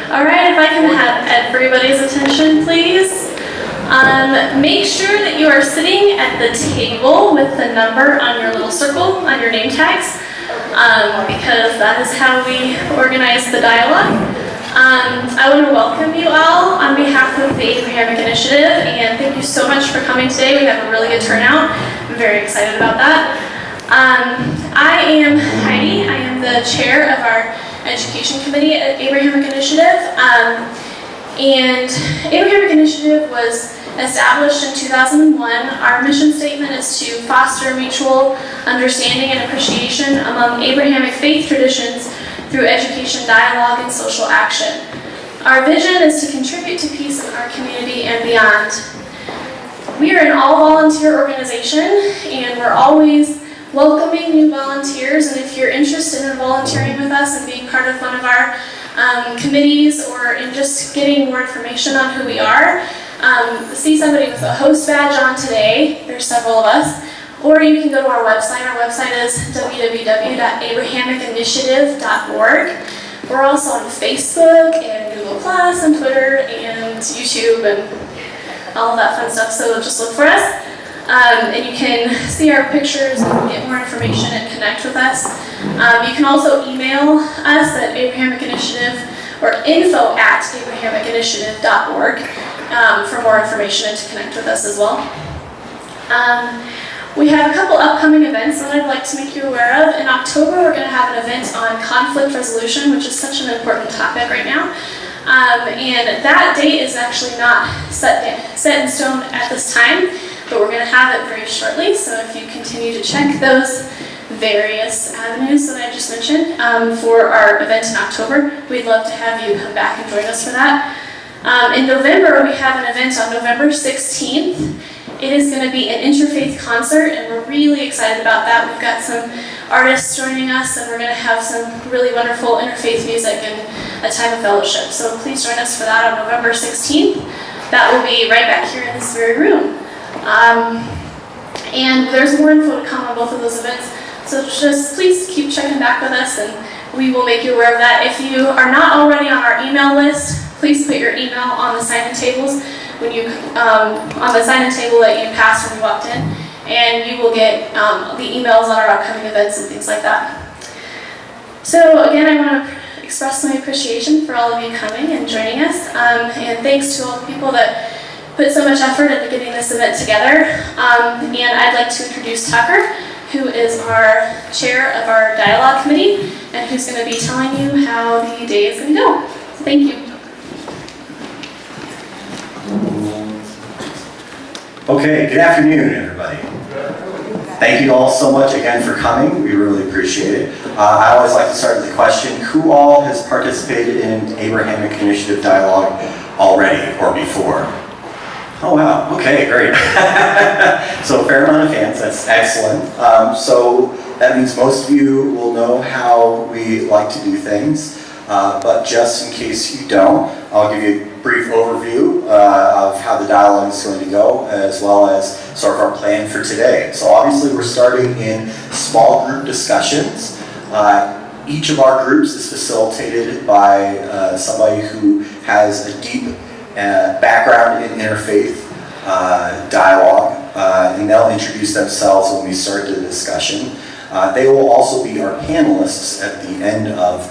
All right, if I can have everybody's attention, please. Make sure that you are sitting at the table with the number on your little circle on your name tags, because that is how we organize the dialogue. I want to welcome you all on behalf of the Abrahamic Initiative, and thank you so much for coming today. We have a really good turnout. I'm very excited about that. I am Heidi. I am the chair of our education committee at Abrahamic Initiative. And Abrahamic Initiative was established in 2001. Our mission statement is to foster mutual understanding and appreciation among Abrahamic faith traditions through education, dialogue, and social action. Our vision is to contribute to peace in our community and beyond. We are an all-volunteer organization, and we're always welcoming new volunteers, and if you're interested in volunteering with us and being part of one of our committees or in just getting more information on who we are, see somebody with a host badge on today. There's several of us. Or you can go to our website. Our website is www.abrahamicInitiative.org. We're also on Facebook and Google Plus and Twitter and YouTube and all of that fun stuff, so just look for us. And you can see our pictures and get more information and connect with us. You can also email us at Abrahamic Initiative or info@abrahamicInitiative.org for more information and to connect with us as well. We have a couple upcoming events that I'd like to make you aware of. In October, we're going to have an event on conflict resolution, which is such an important topic right now. And that date is actually not set in stone at this time, but we're going to have it very shortly. So if you continue to check those various avenues that I just mentioned for our event in October, we'd love to have you come back and join us for that. In November, we have an event on November 16th. It is going to be an Interfaith concert, and we're really excited about that. We've got some artists joining us, and we're going to have some really wonderful interfaith music and a time of fellowship. So please join us for that on November 16th. That will be right back here in this very room. And there's more info to come on both of those events. So just please keep checking back with us, and we will make you aware of that. If you are not already on our email list, please put your email on the sign-in tables when you on the sign-in table that you passed when you walked in, and you will get the emails on our upcoming events and things like that. So again, I want to express my appreciation for all of you coming and joining us, and thanks to all the people that put so much effort into getting this event together. And I'd like to introduce Tucker, who is our chair of our dialogue committee, and who's going to be telling you how the day is going to go. So thank you. Okay, good afternoon, everybody. Thank you all so much again for coming. We really appreciate it. I always like to start with the question, who all has participated in Abrahamic Initiative Dialogue already or before? Oh wow, okay, great. So a fair amount of fans, that's excellent. So that means most of you will know how we like to do things, but just in case you don't, I'll give you a brief overview of how the dialogue is going to go, as well as sort of our plan for today. So obviously we're starting in small group discussions. Each of our groups is facilitated by somebody who has a deep background in interfaith dialogue, and they'll introduce themselves when we start the discussion. They will also be our panelists at the end of,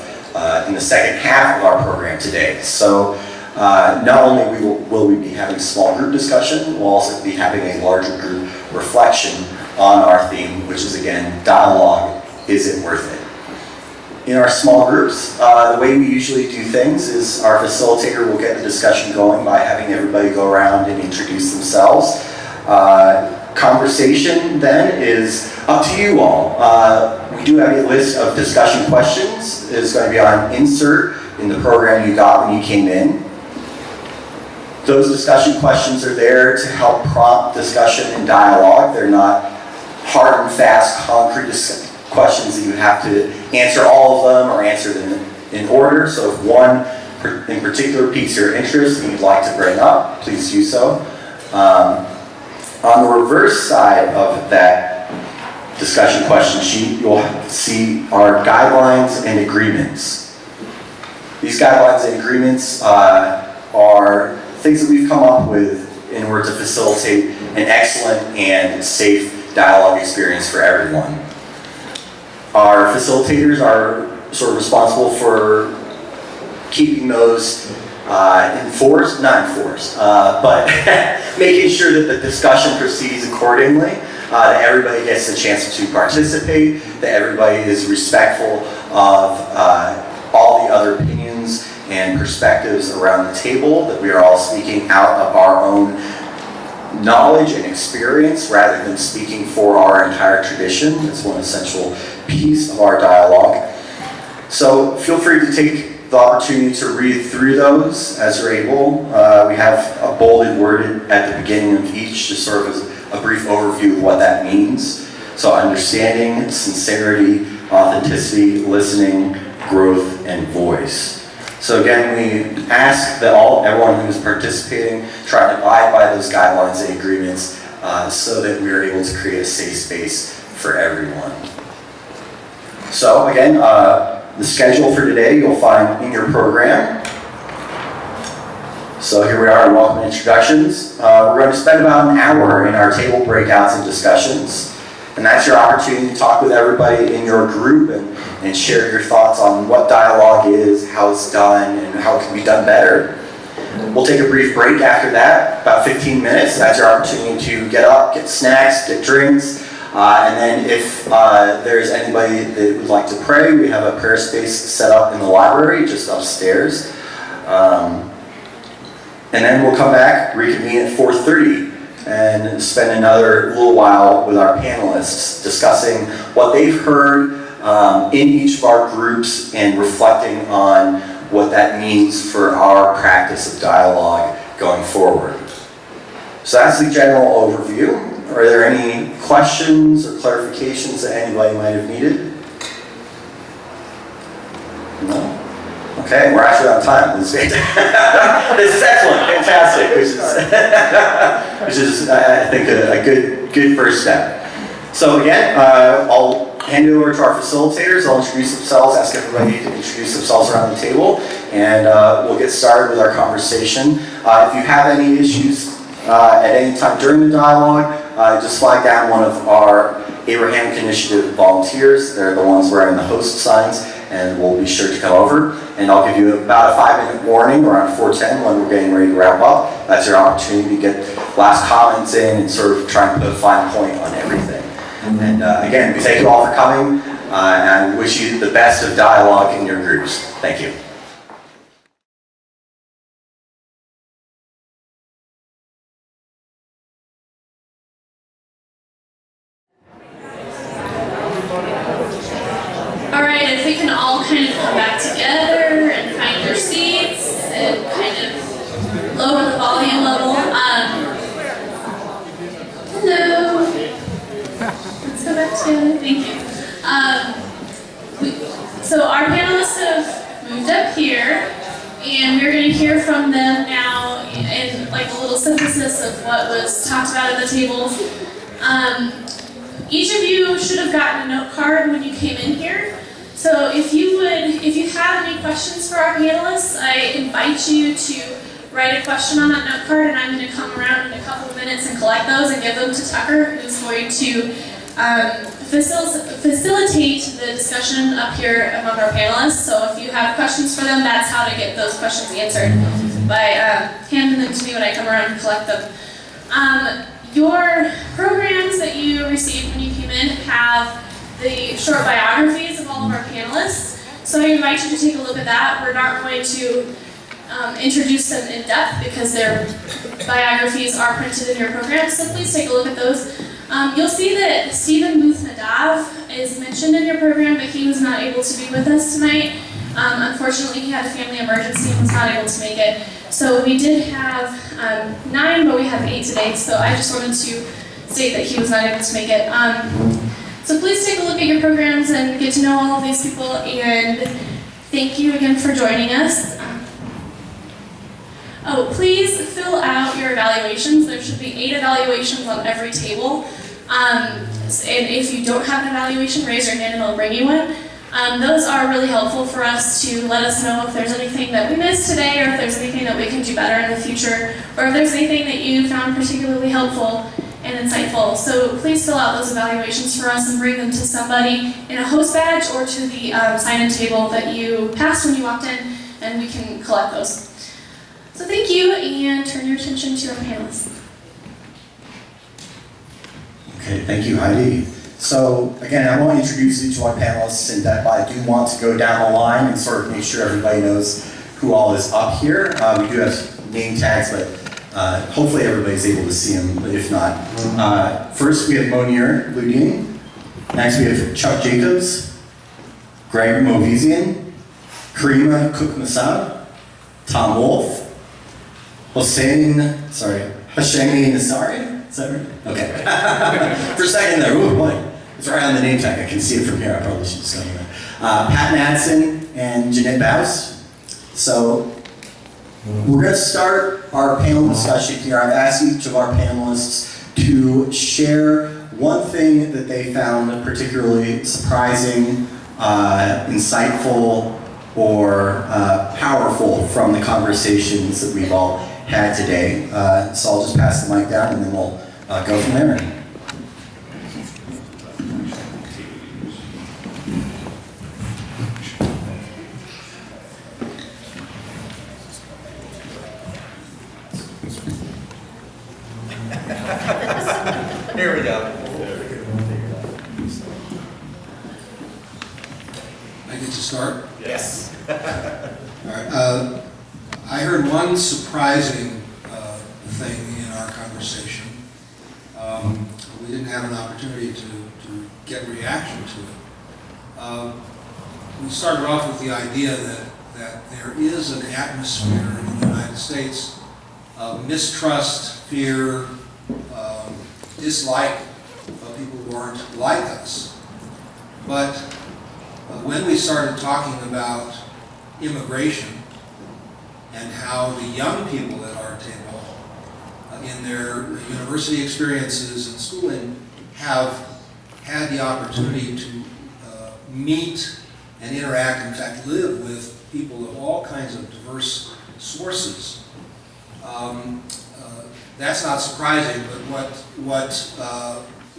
in the second half of our program today. So not only will we be having small group discussion, we'll also be having a larger group reflection on our theme, which is again, dialogue, is it worth it? In our small groups, the way we usually do things is our facilitator will get the discussion going by having everybody go around and introduce themselves. Conversation then is up to you all. We do have a list of discussion questions. It's going to be on insert in the program you got when you came in. Those discussion questions are there to help prompt discussion and dialogue. They're not hard and fast, concrete questions that you have to answer all of them or answer them in order. So if one in particular piques your interest and you'd like to bring up, please do so. On the reverse side of that discussion question sheet, you'll see our guidelines and agreements. These guidelines and agreements are things that we've come up with in order to facilitate an excellent and safe dialogue experience for everyone. Our facilitators are sort of responsible for keeping those not enforced, but making sure that the discussion proceeds accordingly, that everybody gets a chance to participate, that everybody is respectful of all the other opinions and perspectives around the table, that we are all speaking out of our own knowledge and experience rather than speaking for our entire tradition. It's one essential piece of our dialogue. So feel free to take the opportunity to read through those as you're able. We have a bolded word at the beginning of each, just sort of as a brief overview of what that means. So understanding, sincerity, authenticity, listening, growth, and voice. So again, we ask that everyone who's participating try to abide by those guidelines and agreements so that we're able to create a safe space for everyone. So again, the schedule for today you'll find in your program. So here we are in welcome and introductions. We're going to spend about an hour in our table breakouts and discussions. And that's your opportunity to talk with everybody in your group and share your thoughts on what dialogue is, how it's done, and how it can be done better. We'll take a brief break after that, about 15 minutes. That's your opportunity to get up, get snacks, get drinks. And then if there's anybody that would like to pray, we have a prayer space set up in the library, just upstairs. And then we'll come back, reconvene at 4:30, and spend another little while with our panelists discussing what they've heard in each of our groups and reflecting on what that means for our practice of dialogue going forward. So that's the general overview. Are there any questions or clarifications that anybody might have needed? No? Okay, we're actually on time. This is excellent, fantastic, which is I think, a good first step. So again, I'll hand it over to our facilitators. They'll introduce themselves, ask everybody to introduce themselves around the table, and we'll get started with our conversation. If you have any issues at any time during the dialogue, just flag down one of our Abrahamic Initiative volunteers. They're the ones wearing the host signs, and we'll be sure to come over. And I'll give you about a 5-minute warning around 4:10 when we're getting ready to wrap up. That's your opportunity to get last comments in and sort of try and put a fine point on everything. And again, we thank you all for coming, and wish you the best of dialogue in your groups. Thank you. All right, if we can all kind of come back together and find your seats and kind of lower the volume level. Hello. Let's go back together. Thank you. So our panelists have moved up here, and we're going to hear from them now in like a little synthesis of what was talked about at the table. Each of you should have gotten a note card when you came in here. So if you have any questions for our panelists, I invite you to write a question on that note card, and I'm going to come around in a couple of minutes and collect those and give them to Tucker, who's going to facilitate the discussion up here among our panelists. So if you have questions for them, that's how to get those questions answered, by handing them to me when I come around and collect them. Your programs that you received when you came in have the short biographies of all of our panelists. So I invite you to take a look at that. We're not going to introduce them in depth because their biographies are printed in your program, so please take a look at those. You'll see that Stephen Booth Nadav is mentioned in your program, but he was not able to be with us tonight. Unfortunately, he had a family emergency and was not able to make it. So we did have 9, but we have 8 today, so I just wanted to state that he was not able to make it. So please take a look at your programs and get to know all of these people, and thank you again for joining us. Please fill out your evaluations. There should be 8 evaluations on every table. And if you don't have an evaluation, raise your hand and I'll bring you one. Those are really helpful for us to let us know if there's anything that we missed today, or if there's anything that we can do better in the future, or if there's anything that you found particularly helpful and insightful. So please fill out those evaluations for us and bring them to somebody in a host badge or to the sign-in table that you passed when you walked in, and we can collect those. So thank you, and turn your attention to our panelists. Okay, thank you, Heidi. So again, I want to introduce you to our panelists, and that I do want to go down the line and sort of make sure everybody knows who all is up here. We do have name tags, but hopefully everybody's able to see them, but if not. First we have Monier Ludin. Next we have Chuck Jacobs, Greg Movizian, Karima Cook-Masad, Tom Wolf, Hosseini Nasari. Is that right? Okay. For a second there, ooh boy, it's right on the name tag. I can see it from here. I probably should just go anyway. Pat Madsen and Jeanette Baus. So we're going to start our panel discussion here. I've asked each of our panelists to share one thing that they found particularly surprising, insightful, or powerful from the conversations that we've all had today. So I'll just pass the mic down and then we'll go from there. Here we go. I get to start? Yes. All right. I heard one surprising thing in our conversation. We didn't have an opportunity to get reaction to it. We started off with the idea that there is an atmosphere in the United States of mistrust, fear, dislike of people who aren't like us. But when we started talking about immigration and how the young people at our table, in their university experiences and schooling, have had the opportunity to meet and interact, in fact live with people of all kinds of diverse sources, that's not surprising, but what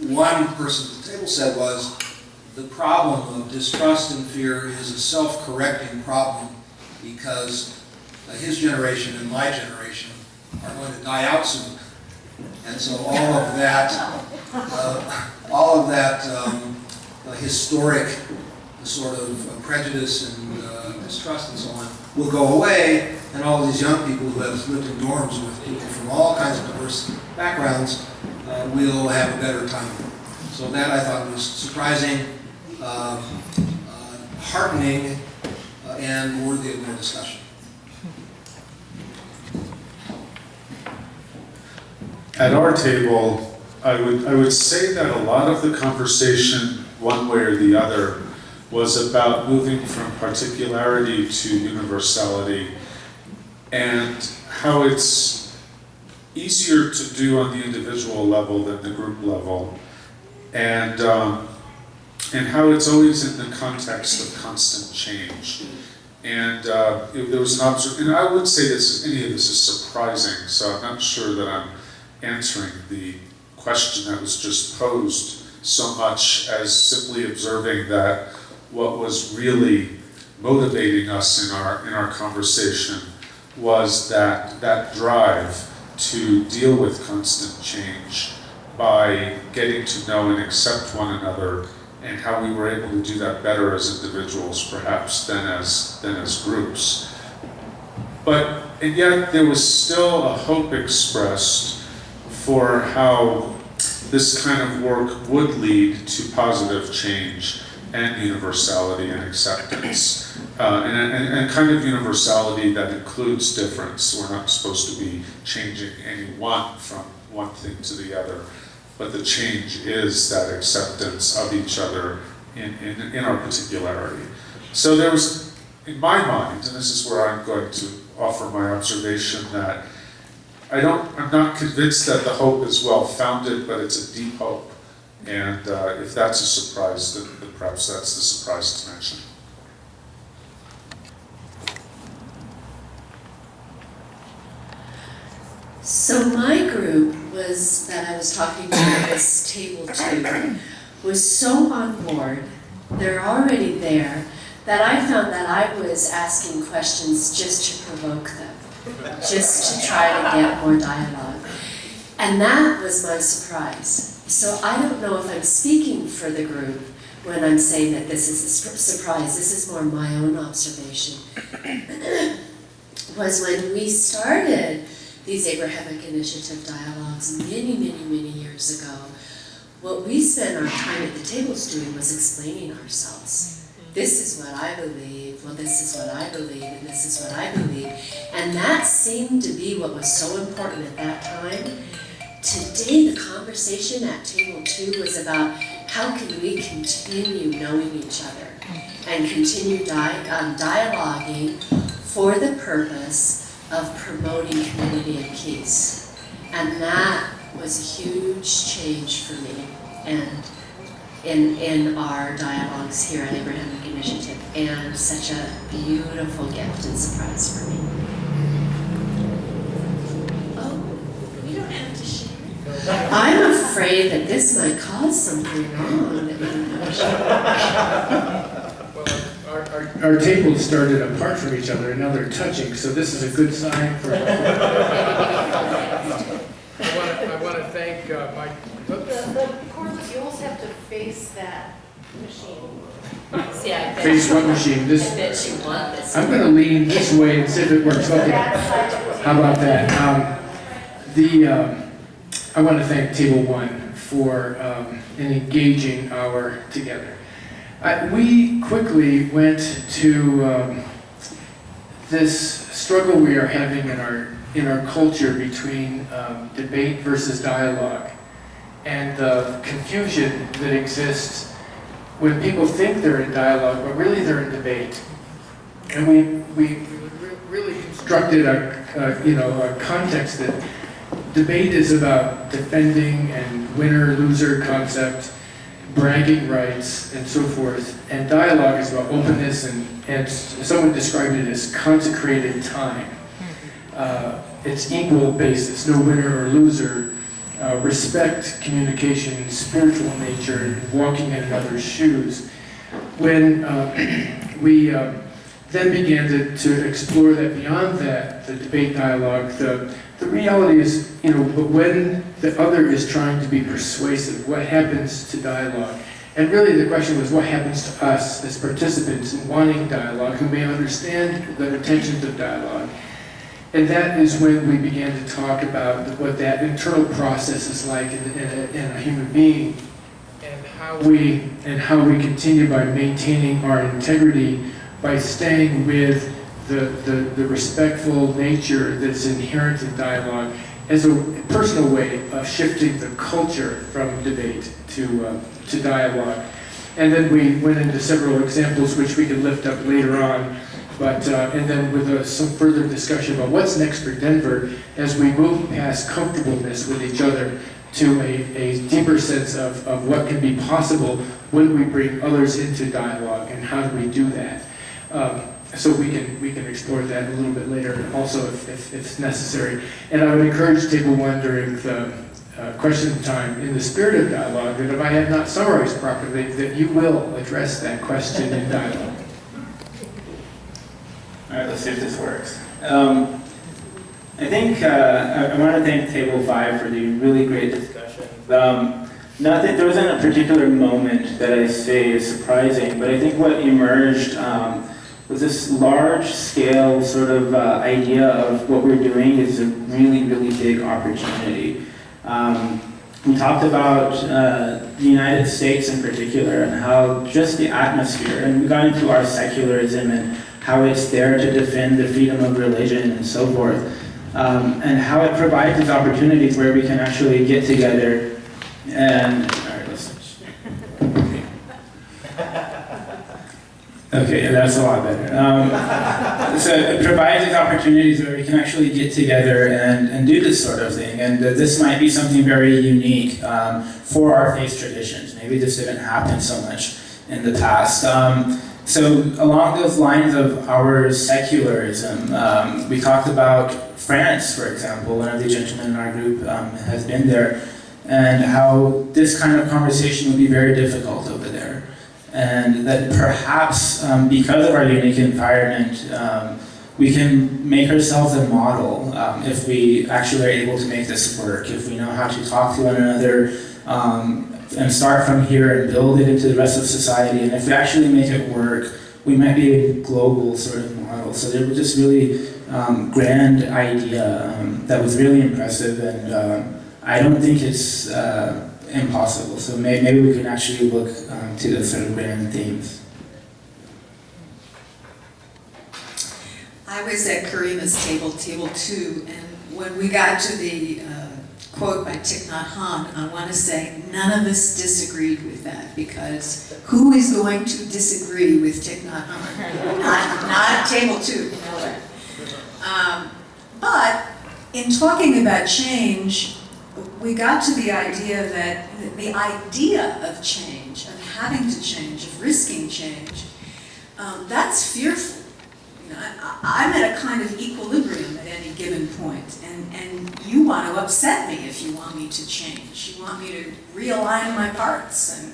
one person at the table said was the problem of distrust and fear is a self-correcting problem because his generation and my generation are going to die out soon. And so all of that historic sort of prejudice and distrust and so on will go away, and all these young people who have lived in dorms with people from all kinds of diverse backgrounds will have a better time. So that I thought was surprising, heartening, and worthy of more discussion. At our table, I would say that a lot of the conversation, one way or the other, was about moving from particularity to universality, and how it's easier to do on the individual level than the group level, and how it's always in the context of constant change. And there was an observation, and I would say that any of this is surprising, so I'm not sure that I'm answering the question that was just posed so much as simply observing that what was really motivating us in our conversation was that drive to deal with constant change by getting to know and accept one another, and how we were able to do that better as individuals perhaps than as groups. And yet there was still a hope expressed for how this kind of work would lead to positive change and universality and acceptance, and kind of universality that includes difference. We're not supposed to be changing anyone from one thing to the other, but the change is that acceptance of each other in our particularity. So there was, in my mind, and this is where I'm going to offer my observation, that I'm not convinced that the hope is well-founded, but it's a deep hope And if that's a surprise, then perhaps that's the surprise to mention. So my group was, that I was talking to, was Table 2, was so on board, they're already there, that I found that I was asking questions just to provoke them, just to try to get more dialogue. And that was my surprise. So I don't know if I'm speaking for the group when I'm saying that this is a surprise. This is more my own observation. Was when we started these Abrahamic Initiative dialogues many, many, many years ago, what we spent our time at the tables doing was explaining ourselves. This is what I believe, well this is what I believe, and this is what I believe. And that seemed to be what was so important at that time. Today the conversation at Table 2 was about how can we continue knowing each other and continue dialoguing for the purpose of promoting community and peace. And that was a huge change for me and in our dialogues here at Abrahamic Initiative, and such a beautiful gift and surprise for me. Oh, you don't have to share. I'm afraid that this might cause something wrong that we don't have to share. Our tables started apart from each other and now they're touching, so this is a good sign for. I want to thank my. The cordless, you almost have to face that machine. See, I bet Face what machine? This. I bet you want this. I'm going to lean this way and see if it works. Okay. How about that? I want to thank Table 1 for an engaging hour together. We quickly went to this struggle we are having in our culture between debate versus dialogue, and the confusion that exists when people think they're in dialogue, but really they're in debate. And we really constructed a context that debate is about defending and winner-loser concept, bragging rights, and so forth. And dialogue is about openness, and someone described it as consecrated time. It's equal basis, no winner or loser. Respect, communication, spiritual nature, walking in another's shoes. When we then began to explore that beyond that, the debate dialogue, the reality is, but when the other is trying to be persuasive, what happens to dialogue? And really the question was, what happens to us as participants in wanting dialogue, who may understand the intentions of dialogue? And that is when we began to talk about what that internal process is like in a human being, and how we continue by maintaining our integrity, by staying with the respectful nature that's inherent in dialogue as a personal way of shifting the culture from debate to dialogue. And then we went into several examples which we can lift up later on, but and then with some further discussion about what's next for Denver as we move past comfortableness with each other to a deeper sense of what can be possible when we bring others into dialogue, and how do we do that. So we can explore that a little bit later also if necessary. And I would encourage Table 1 during the question time, in the spirit of dialogue, that if I have not summarized properly, that you will address that question in dialogue. All right, let's see if this works. I think I want to thank Table 5 for the really great discussion. There wasn't a particular moment that I say is surprising, but I think what emerged was this large-scale sort of idea of what we're doing is a really, really big opportunity. We talked about the United States in particular, and how just the atmosphere, and we got into our secularism and how it's there to defend the freedom of religion and so forth, and how it provides these opportunities where we can actually get together and, all right, let's switch. Okay, that's a lot better. So it provides these opportunities where we can actually get together and do this sort of thing. And this might be something very unique for our faith traditions. Maybe this didn't happen so much in the past. So along those lines of our secularism, we talked about France, for example. One of the gentlemen in our group has been there, and how this kind of conversation would be very difficult over there. And that perhaps because of our unique environment, we can make ourselves a model if we actually are able to make this work, if we know how to talk to one another and start from here and build it into the rest of society. And if we actually make it work, we might be a global sort of model. So there was this really grand idea that was really impressive, and I don't think it's impossible. So maybe we can actually look to the sort of grand themes. I was at Karima's table 2, and when we got to the quote by Thich Nhat Hanh, I want to say none of us disagreed with that, because who is going to disagree with Thich Nhat Hanh? Not at table 2. But in talking about change, we got to the idea that the idea of change, of having to change, of risking change, that's fearful. You know, I'm at a kind of equilibrium at any given point, and you want to upset me if you want me to change. You want me to realign my parts,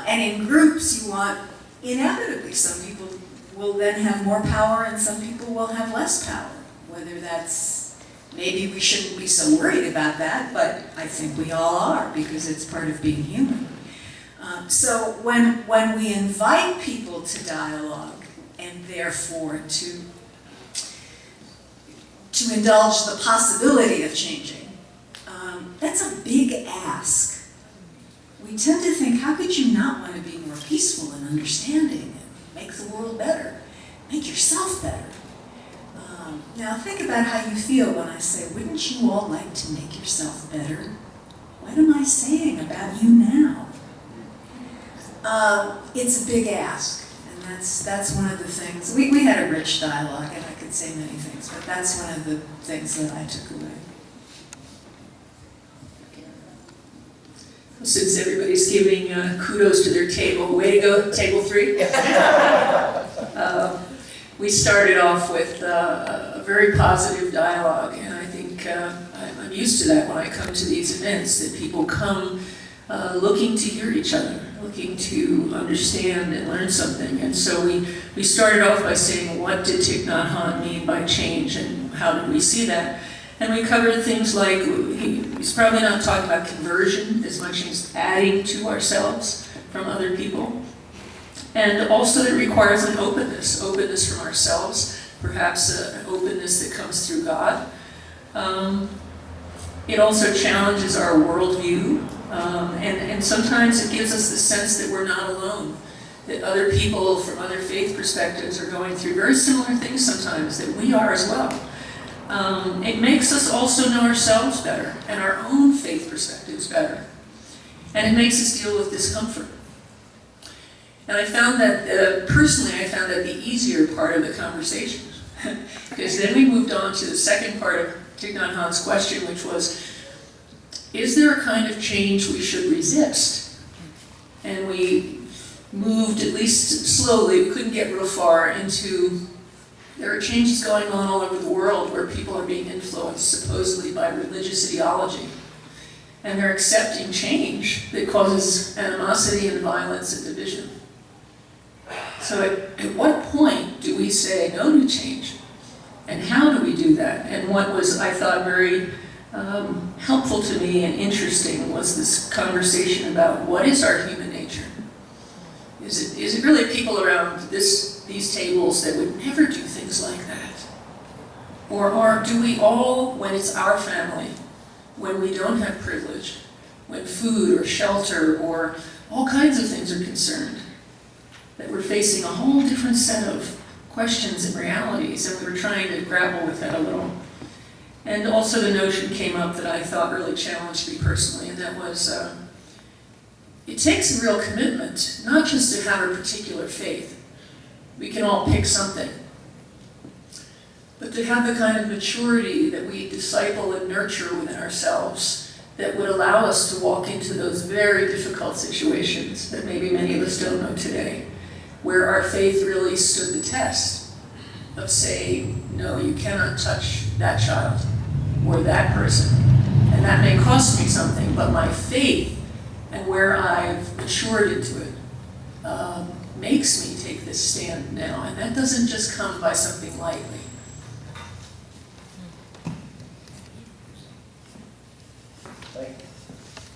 and in groups you want, inevitably, some people will then have more power and some people will have less power. Whether that's, maybe we shouldn't be so worried about that, but I think we all are, because it's part of being human. So when we invite people to dialogue, and therefore to indulge the possibility of changing, that's a big ask. We tend to think, how could you not want to be more peaceful and understanding and make the world better, make yourself better? Now think about how you feel when I say, wouldn't you all like to make yourself better? What am I saying about you now? It's a big ask, and that's one of the things. We had a rich dialogue, and I could say many things, but that's one of the things that I took away. Since everybody's giving kudos to their table, way to go, table 3. We started off with a very positive dialogue, and I think I'm used to that when I come to these events, that people come looking to hear each other, looking to understand and learn something. And so we started off by saying, what did Thich Nhat Hanh mean by change, and how did we see that? And we covered things like, he's probably not talking about conversion as much as adding to ourselves from other people. And also it requires an openness from ourselves, perhaps an openness that comes through God. It also challenges our worldview, and sometimes it gives us the sense that we're not alone, that other people from other faith perspectives are going through very similar things sometimes, that we are as well. It makes us also know ourselves better and our own faith perspectives better. And it makes us deal with discomfort. And I found that, personally, I found that the easier part of the conversation. Because then we moved on to the second part of Thich Nhat Hanh's question, which was, is there a kind of change we should resist? And we moved, at least slowly, we couldn't get real far into, there are changes going on all over the world where people are being influenced supposedly by religious ideology. And they're accepting change that causes animosity and violence and division. So at what point do we say no to change? And how do we do that? And what was, I thought, very helpful to me and interesting was this conversation about what is our human nature? Is it really people around these tables that would never do things like that? Or do we all, when it's our family, when we don't have privilege, when food or shelter or all kinds of things are concerned, that we're facing a whole different set of questions and realities, and we were trying to grapple with that a little. And also the notion came up that I thought really challenged me personally, and that was, it takes a real commitment, not just to have a particular faith, We can all pick something. But to have the kind of maturity that we disciple and nurture within ourselves that would allow us to walk into those very difficult situations that maybe many of us don't know today, where our faith really stood the test of saying, no, you cannot touch that child or that person. And that may cost me something, but my faith and where I've matured into it makes me take this stand now. And that doesn't just come by something lightly.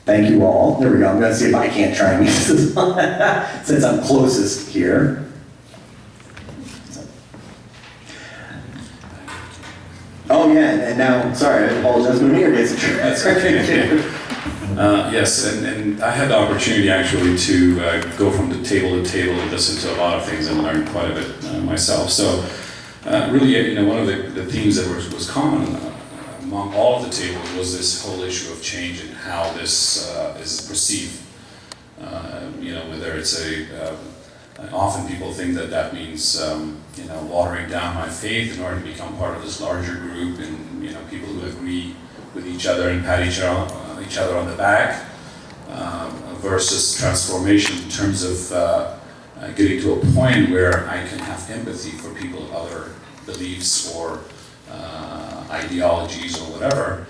Thank you all. There we go. I'm going to see if I can't try and use this one since I'm closest here. Oh yeah, and now, sorry, I apologize, but Munir gets a try. That's okay. Yes, and I had the opportunity actually to go from the table to table and listen to a lot of things and learn quite a bit myself. So really, one of the themes that was common among all of the tables was this whole issue of change and how this is perceived. Whether it's often people think that means watering down my faith in order to become part of this larger group, and people who agree with each other and pat each other on the back, versus transformation in terms of getting to a point where I can have empathy for people of other beliefs or ideologies or whatever,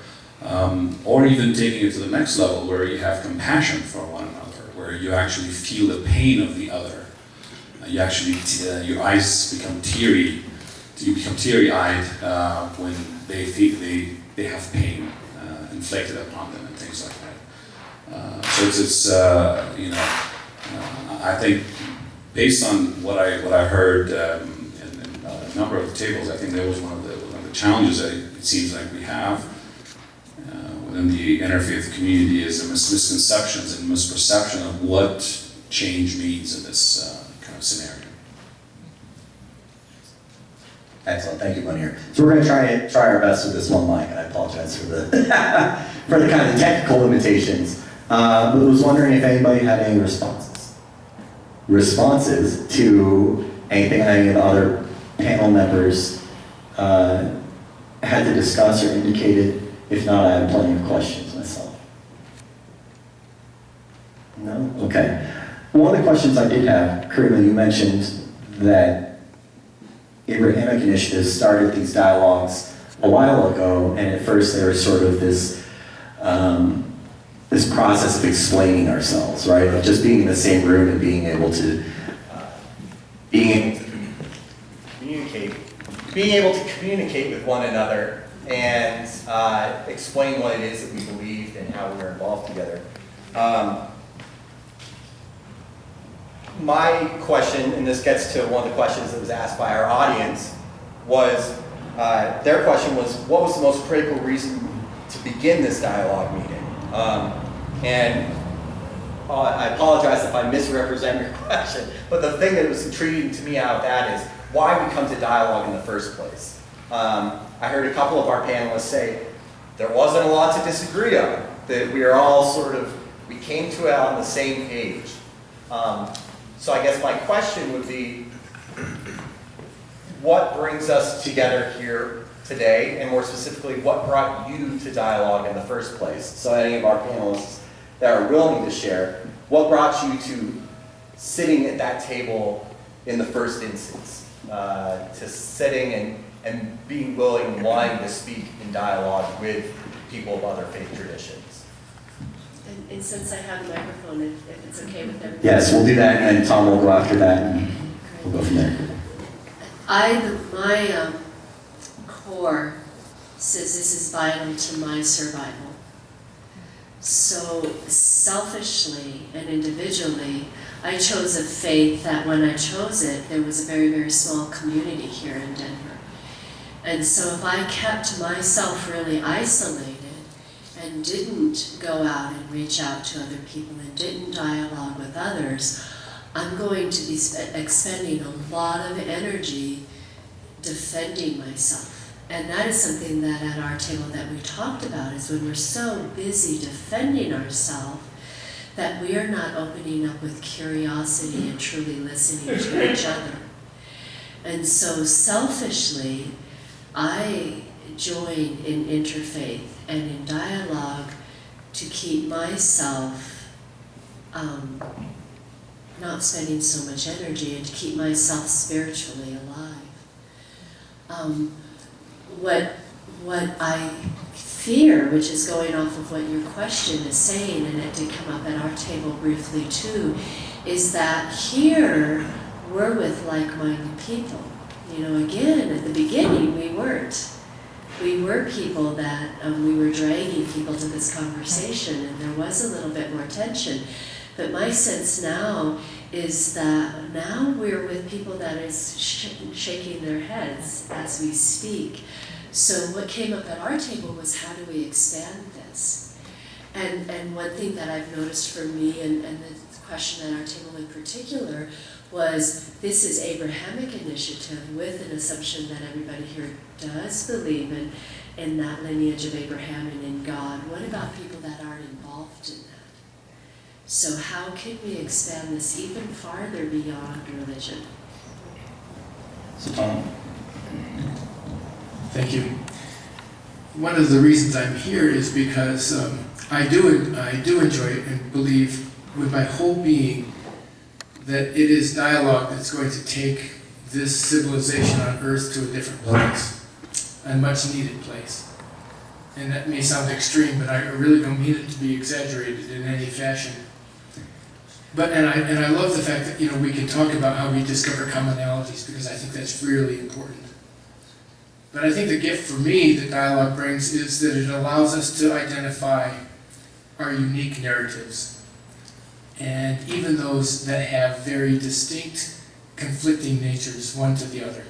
or even taking it to the next level where you have compassion for one another, where you actually feel the pain of the other. You actually, your eyes become teary. You become teary-eyed when they feel they have pain inflicted upon them and things like that. I think based on what I heard in a number of the tables, I think that was one of the challenges that it seems like we have within the interfaith community is the misconceptions and misperception of what change means in this kind of scenario. Excellent, thank you, Munir. So we're going to try our best with this one mic, and I apologize for the for the kind of technical limitations. But I was wondering if anybody had any responses to anything any of the other panel members had to discuss or indicated. If not, I have plenty of questions myself. No? Okay. One of the questions I did have, Karima, you mentioned that Abrahamic initiatives started these dialogues a while ago, and at first there was sort of this this process of explaining ourselves, right? Of just being in the same room and being able to communicate with one another and explain what it is that we believed and how we were involved together. My question, and this gets to one of the questions that was asked by our audience, was their question was, what was the most critical reason to begin this dialogue meeting? And I apologize if I misrepresent your question, but the thing that was intriguing to me out of that is why we come to dialogue in the first place. I heard a couple of our panelists say there wasn't a lot to disagree on, that we are all we came to it on the same page. So I guess my question would be, what brings us together here today, and more specifically, what brought you to dialogue in the first place? So any of our panelists that are willing to share, what brought you to sitting at that table in the first instance, to sitting and being willing and wanting to speak in dialogue with people of other faith traditions? And since I have the microphone, if it's okay with everybody. Yes, we'll do that, and then Tom will go after that, and we'll go from there. My core says this is vital to my survival. So selfishly and individually, I chose a faith that when I chose it, there was a very, very small community here in Denver. And so if I kept myself really isolated and didn't go out and reach out to other people and didn't dialogue with others, I'm going to be expending a lot of energy defending myself. And that is something that at our table that we talked about, is when we're so busy defending ourselves that we are not opening up with curiosity and truly listening to each other. And so selfishly, I join in interfaith and in dialogue to keep myself not spending so much energy and to keep myself spiritually alive. What I fear, which is going off of what your question is saying, and it did come up at our table briefly too, is that here we're with like-minded people. You know, again, at the beginning we weren't. We were people that, we were dragging people to this conversation, and there was a little bit more tension. But my sense now is that now we're with people that is shaking their heads as we speak. So what came up at our table was, how do we expand this? And one thing that I've noticed for me, and the question at our table in particular, was this is Abrahamic initiative with an assumption that everybody here does believe in that lineage of Abraham and in God. What about people that aren't involved in that? So how can we expand this even farther beyond religion? So Tom. Thank you. One of the reasons I'm here is because I do enjoy it and believe with my whole being that it is dialogue that's going to take this civilization on Earth to a different place, a much needed place. And that may sound extreme, but I really don't mean it to be exaggerated in any fashion. But and I love the fact that, you know, we can talk about how we discover commonalities, because I think that's really important. But I think the gift for me that dialogue brings is that it allows us to identify our unique narratives, and even those that have very distinct, conflicting natures, one to the other.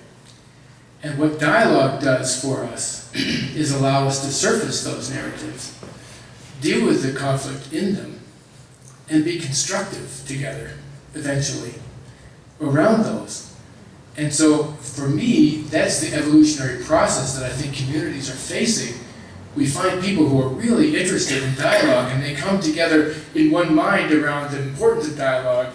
And what dialogue does for us is allow us to surface those narratives, deal with the conflict in them, and be constructive together, eventually, around those. And so, for me, that's the evolutionary process that I think communities are facing. We find people who are really interested in dialogue, and they come together in one mind around the importance of dialogue,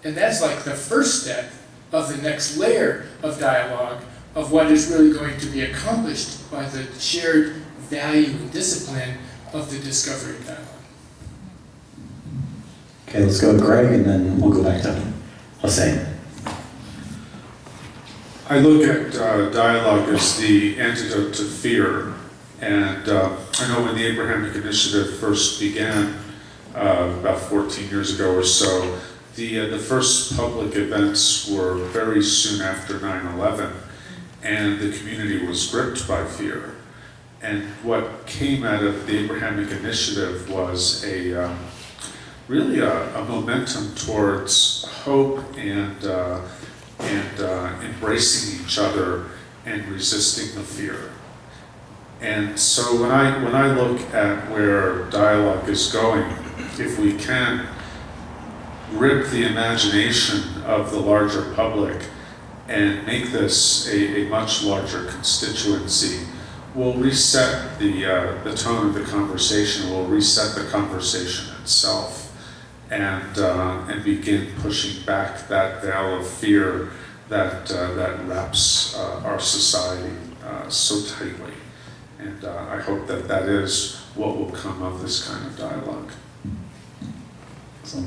and that's like the first step of the next layer of dialogue, of what is really going to be accomplished by the shared value and discipline of the discovery of dialogue. Okay, let's go to Greg, and then we'll go back to Hossein. I look at dialogue as the antidote to fear, and I know when the Abrahamic Initiative first began, about 14 years ago or so, the first public events were very soon after 9/11, and the community was gripped by fear. And what came out of the Abrahamic Initiative was really a momentum towards hope and embracing each other and resisting the fear. And so when I look at where dialogue is going, if we can rip the imagination of the larger public and make this a much larger constituency, we'll reset the tone of the conversation, we'll reset the conversation itself, and begin pushing back that veil of fear that wraps our society so tightly. And I hope that is what will come of this kind of dialogue. So,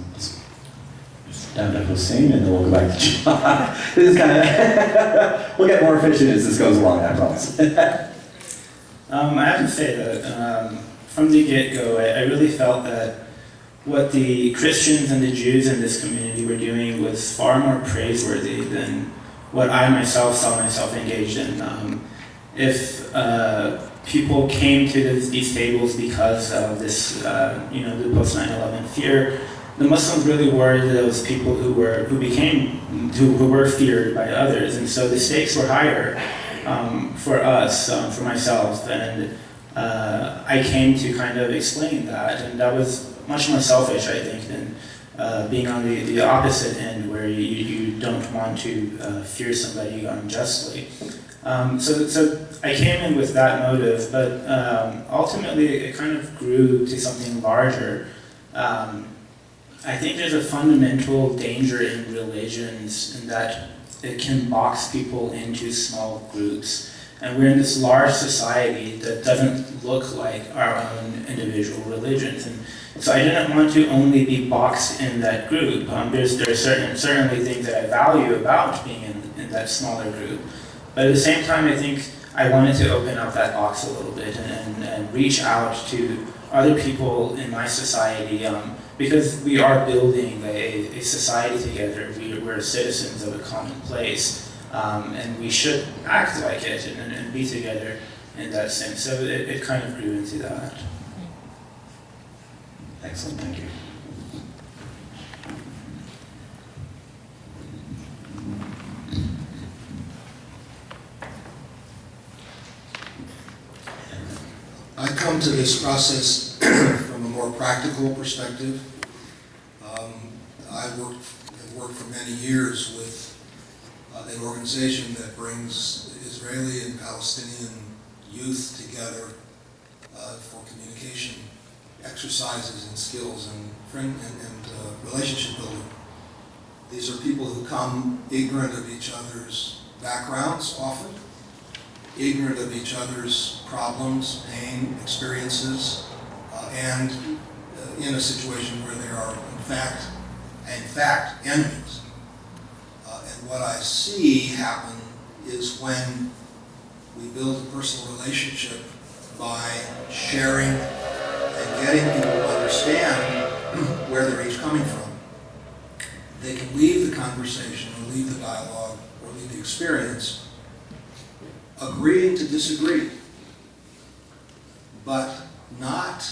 down to Hossein, and then we'll go back to John. This is kind of, we'll get more efficient as this goes along, I promise. I have to say that from the get-go, I really felt that what the Christians and the Jews in this community were doing was far more praiseworthy than what I myself saw myself engaged in. If people came to these tables because of this, the post 9/11 fear, the Muslims really were those people who were feared by others, and so the stakes were higher for us, for myself, and I came to kind of explain that, and that was much more selfish, I think, than being on the opposite end, where you don't want to fear somebody unjustly. So I came in with that motive, but ultimately it kind of grew to something larger. I think there's a fundamental danger in religions in that it can box people into small groups. And we're in this large society that doesn't look like our own individual religions. And so I didn't want to only be boxed in that group. There's certainly things that I value about being in that smaller group. But at the same time, I think I wanted to open up that box a little bit and reach out to other people in my society, because we are building a society together. We're citizens of a common place, and we should act like it and be together in that sense. So it kind of grew into that. Excellent, thank you. I come to this process from a more practical perspective. I have worked for many years with an organization that brings Israeli and Palestinian youth together for communication exercises and skills and relationship building. These are people who come ignorant of each other's backgrounds often, ignorant of each other's problems, pain, experiences, and in a situation where they are in fact enemies. And what I see happen is when we build a personal relationship by sharing and getting people to understand where they're each coming from, they can leave the conversation or leave the dialogue or leave the experience agreeing to disagree, but not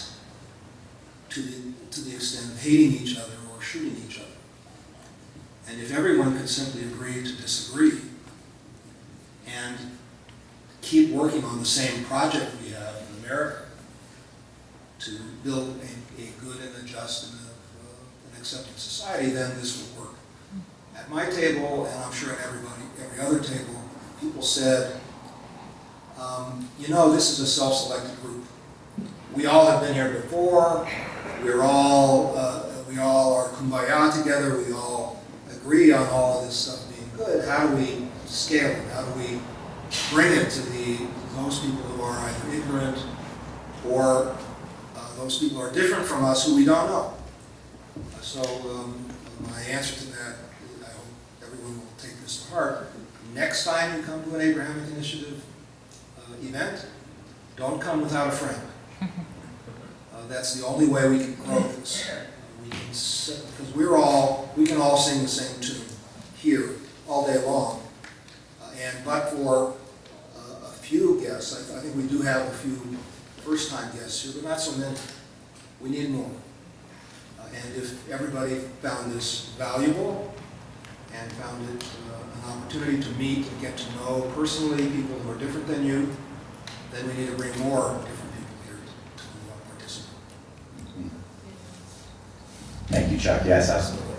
to the extent of hating each other or shooting each other. And if everyone could simply agree to disagree and keep working on the same project we have in America to build a good and a just and an accepting society, then this would work. At my table, and I'm sure at every other table, people said, this is a self-selected group. We all have been here before. We all are kumbaya together. We all agree on all of this stuff being good. How do we scale it? How do we bring it to those people who are either ignorant or those people who are different from us who we don't know? So my answer to that, I hope everyone will take this to heart. Next time you come to an Abrahamic Initiative event, don't come without a friend. That's the only way we can grow this. Because we can all sing the same tune here all day long. But for a few guests, I think we do have a few first-time guests here, but not so many. We need more. And if everybody found this valuable and found it an opportunity to meet and get to know personally people who are different than you, then we need to bring more different people here to participate. Thank you, Chuck. Yes, absolutely.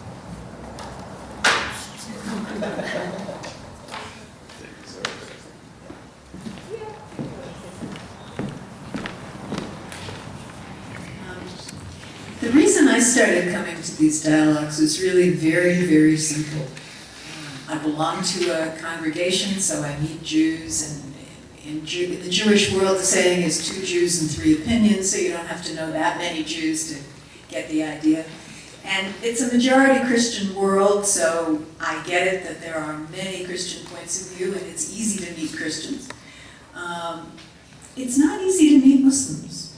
The reason I started coming to these dialogues was really very, very simple. I belong to a congregation, so I meet Jews, and in the Jewish world, the saying is 2 Jews and 3 opinions, so you don't have to know that many Jews to get the idea. And it's a majority Christian world, so I get it that there are many Christian points of view, and it's easy to meet Christians. It's not easy to meet Muslims.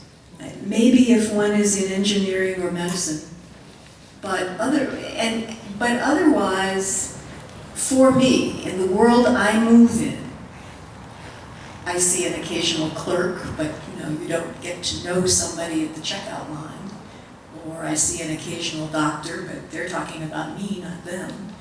Maybe if one is in engineering or medicine, but otherwise, for me, in the world I move in, I see an occasional clerk, but you don't get to know somebody at the checkout line. Or I see an occasional doctor, but they're talking about me, not them.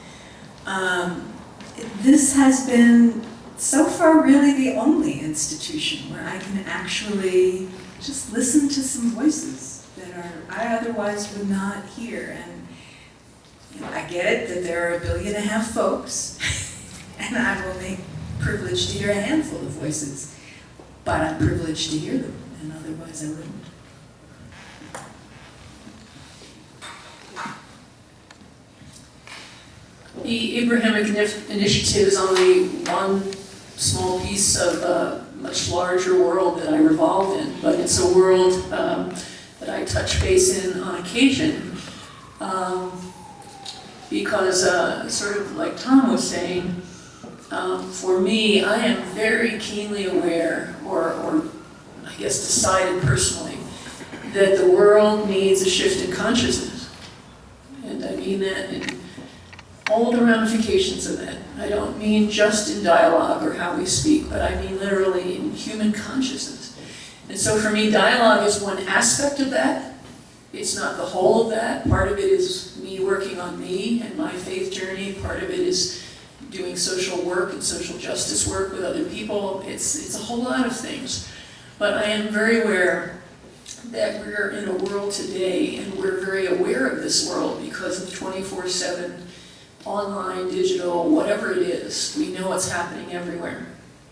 This has been, so far, really the only institution where I can actually just listen to some voices that I otherwise would not hear. And I get it that there are 1.5 billion folks, and I'm only privileged to hear a handful of voices, but I'm privileged to hear them, and otherwise I wouldn't. The Abrahamic Initiative is only one small piece of a much larger world that I revolve in, but it's a world that I touch base in on occasion. Because sort of like Tom was saying, for me, I am very keenly aware, or I guess decided personally, that the world needs a shift in consciousness. And I mean that in all the ramifications of that. I don't mean just in dialogue or how we speak, but I mean literally in human consciousness. And so for me, dialogue is one aspect of that. It's not the whole of that. Part of it is me working on me and my faith journey. Part of it is doing social work and social justice work with other people. It's a whole lot of things. But I am very aware that we're in a world today, and we're very aware of this world because of 24/7 online, digital, whatever it is. We know what's happening everywhere.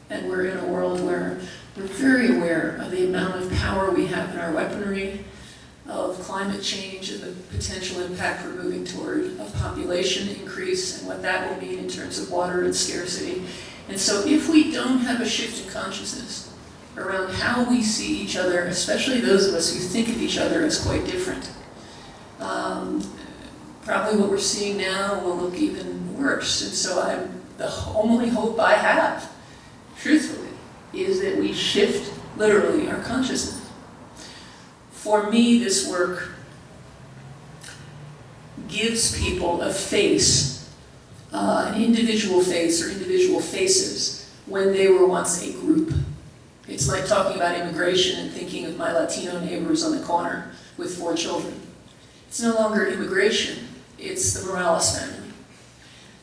And we're in a world where we're very aware of the amount of power we have in our weaponry, of climate change and the potential impact we're moving toward, of population increase and what that will mean in terms of water and scarcity. And so if we don't have a shift in consciousness around how we see each other, especially those of us who think of each other as quite different, probably what we're seeing now will look even worse. And so the only hope I have, truthfully, is that we shift literally our consciousness. For me, this work gives people a face, an individual face or individual faces, when they were once a group. It's like talking about immigration and thinking of my Latino neighbors on the corner with 4 children. It's no longer immigration, it's the Morales family.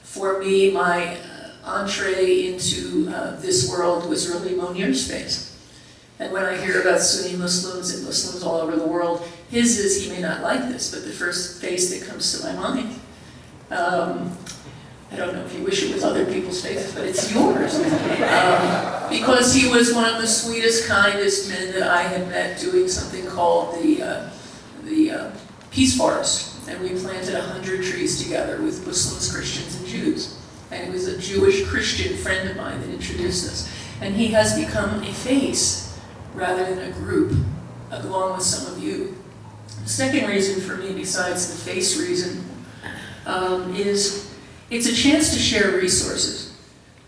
For me, my entree into this world was really Monier's face. And when I hear about Sunni Muslims and Muslims all over the world, his is, he may not like this, but the first face that comes to my mind. I don't know if you wish it was other people's faces, but it's yours. Because he was one of the sweetest, kindest men that I had met doing something called the Peace Forest. And we planted 100 trees together with Muslims, Christians, and Jews. And it was a Jewish Christian friend of mine that introduced us. And he has become a face rather than a group, along with some of you. The second reason for me, besides the face reason, is it's a chance to share resources.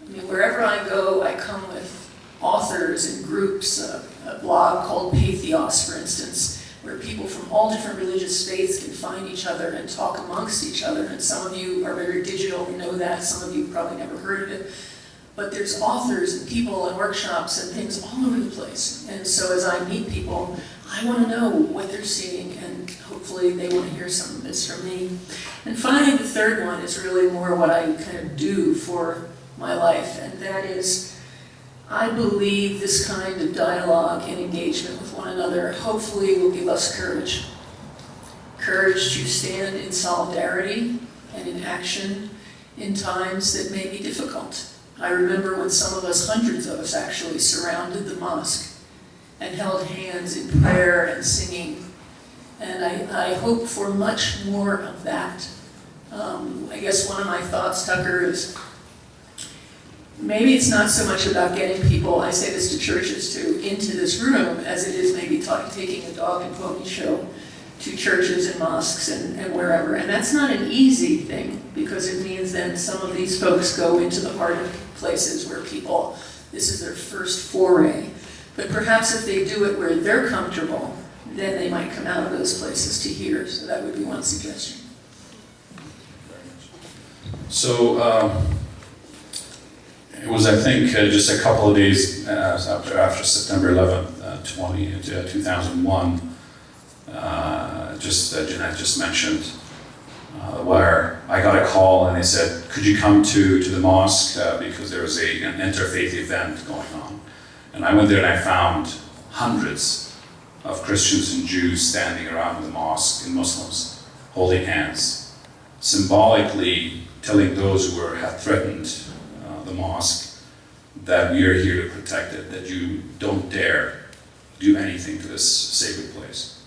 I mean, wherever I go, I come with authors and groups, a blog called Patheos, for instance, where people from all different religious faiths can find each other and talk amongst each other. And some of you are very digital and know that. Some of you probably never heard of it. But there's authors and people and workshops and things all over the place. And so as I meet people, I want to know what they're seeing, and hopefully they want to hear some of this from me. And finally, the third one is really more what I kind of do for my life, and that is I believe this kind of dialogue and engagement with one another hopefully will give us courage. Courage to stand in solidarity and in action in times that may be difficult. I remember when some of us, hundreds of us actually, surrounded the mosque and held hands in prayer and singing. And I hope for much more of that. I guess one of my thoughts, Tucker, is maybe it's not so much about getting people, I say this to churches too, into this room as it is maybe taking a dog and pony show to churches and mosques and wherever. And that's not an easy thing, because it means then some of these folks go into the heart of places where people, this is their first foray. But perhaps if they do it where they're comfortable, then they might come out of those places to hear. So that would be one suggestion. So it was, I think, just a couple of days after September 11th, 2001, Jeanette just mentioned, where I got a call and they said, could you come to the mosque because there was an interfaith event going on. And I went there and I found hundreds of Christians and Jews standing around the mosque and Muslims holding hands, symbolically telling those who had threatened the mosque that we are here to protect it, that you don't dare do anything to this sacred place.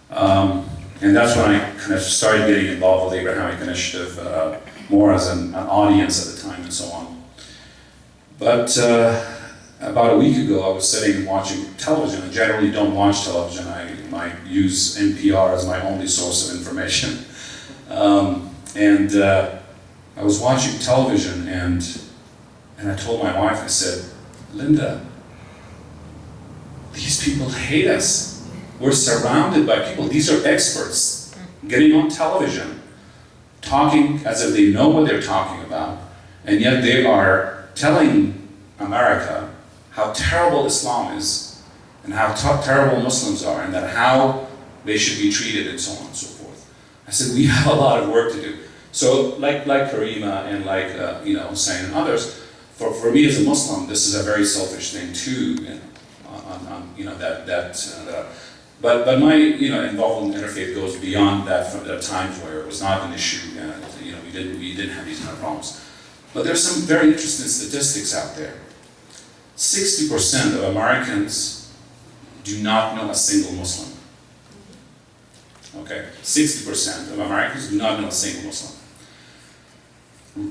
And that's when I kind of started getting involved with the Abrahamic Initiative more as an audience at the time and so on. But about a week ago, I was sitting and watching television. I generally don't watch television. I use NPR as my only source of information. I was watching television and I told my wife, I said, Linda, these people hate us. We're surrounded by people. These are experts getting on television, talking as if they know what they're talking about, and yet they are telling America how terrible Islam is and how terrible Muslims are and that how they should be treated and so on and so forth. I said, we have a lot of work to do. So like Karima and like Hussein and others, for me as a Muslim, this is a very selfish thing too. But my involvement in interfaith goes beyond that. From the times where it was not an issue, we didn't have these kind of problems. But there's some very interesting statistics out there. 60% of Americans do not know a single Muslim. Okay, 60% of Americans do not know a single Muslim.